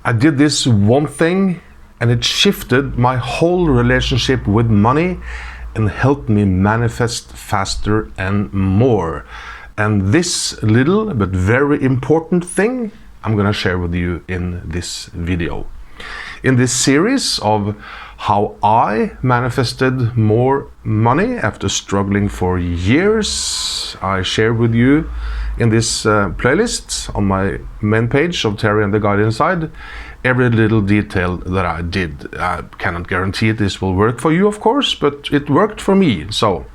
I did this one thing and it shifted my whole relationship with money and helped me manifest faster and more. And this little but very important thing I'm gonna share with you in this video. In this series of how I manifested more money after struggling for years, I share with you in this playlist on my main page of Terry and the Guide Inside every little detail that I did. I cannot guarantee this will work for you, of course, but it worked for me, so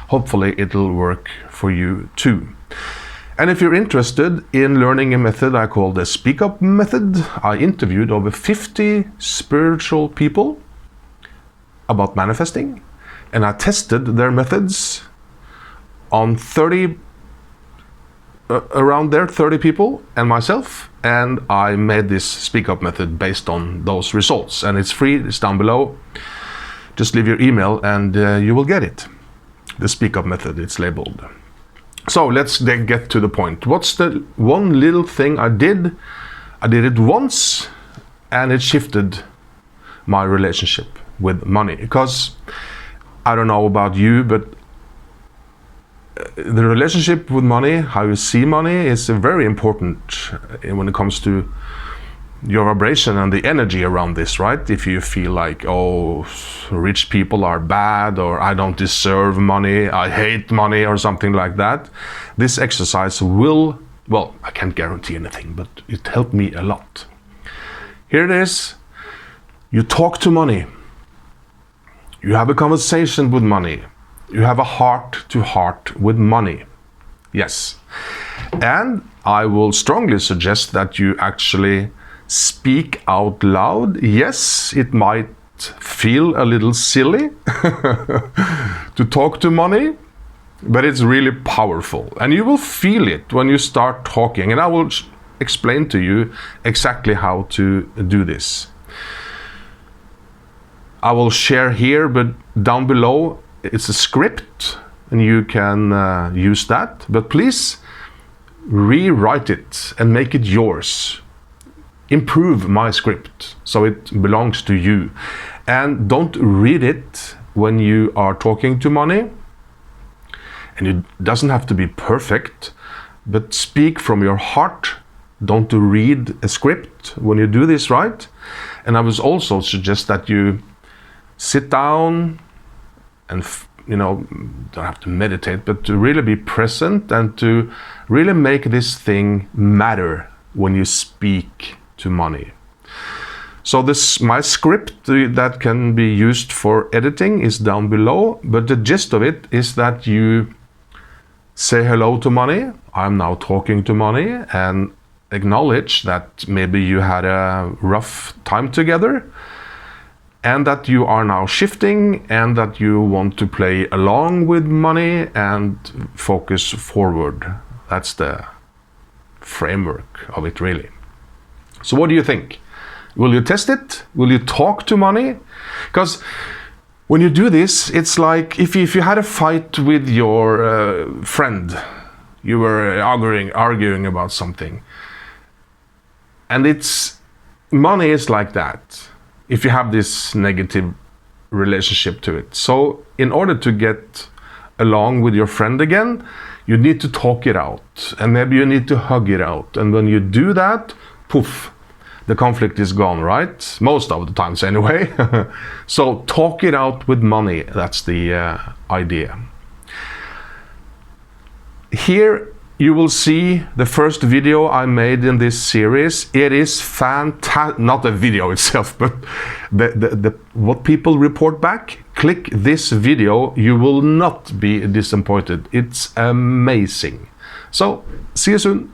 hopefully it'll work for you too. And if you're interested in learning a method I call the Speak Up Method, I interviewed over 50 spiritual people about manifesting, and I tested their methods on 30 people and myself, and I made this Speak Up Method based on those results. And it's free, it's down below. Just leave your email and you will get it. The Speak Up Method, it's labeled. So let's then get to the point. What's the one little thing I did? I did it once and it shifted my relationship with money. Because I don't know about you, but the relationship with money, how you see money, is very important when it comes to your vibration and the energy around this, right? If you feel like, oh, rich people are bad, or I don't deserve money, I hate money, or something like that, this exercise will, well, I can't guarantee anything, but it helped me a lot. Here it is. You talk to money. You have a conversation with money. You have a heart-to-heart with money. Yes. And I will strongly suggest that you actually speak out loud. Yes, it might feel a little silly to talk to money, but it's really powerful. And you will feel it when you start talking. And I will explain to you exactly how to do this. I will share here, but down below it's a script and you can use that. But please rewrite it and make it yours. Improve my script so it belongs to you. And don't read it when you are talking to money. And it doesn't have to be perfect, but speak from your heart. Don't read a script when you do this, right? And I would also suggest that you sit down and don't have to meditate, but to really be present and to really make this thing matter when you speak to money. So my script that can be used for editing is down below, but the gist of it is that you say hello to money. I'm now talking to money, and acknowledge that maybe you had a rough time together, and that you are now shifting, and that you want to play along with money and focus forward. That's the framework of it, really. So what do you think? Will you test it? Will you talk to money? Because when you do this, it's like if you had a fight with your friend, you were arguing about something, and money is like that. If you have this negative relationship to it. So in order to get along with your friend again, you need to talk it out, and maybe you need to hug it out. And when you do that, poof, the conflict is gone, right? Most of the times anyway. So talk it out with money. That's the idea. Here you will see the first video I made in this series. It is fantastic. Not the video itself, but what people report back. Click this video. You will not be disappointed. It's amazing. So see you soon.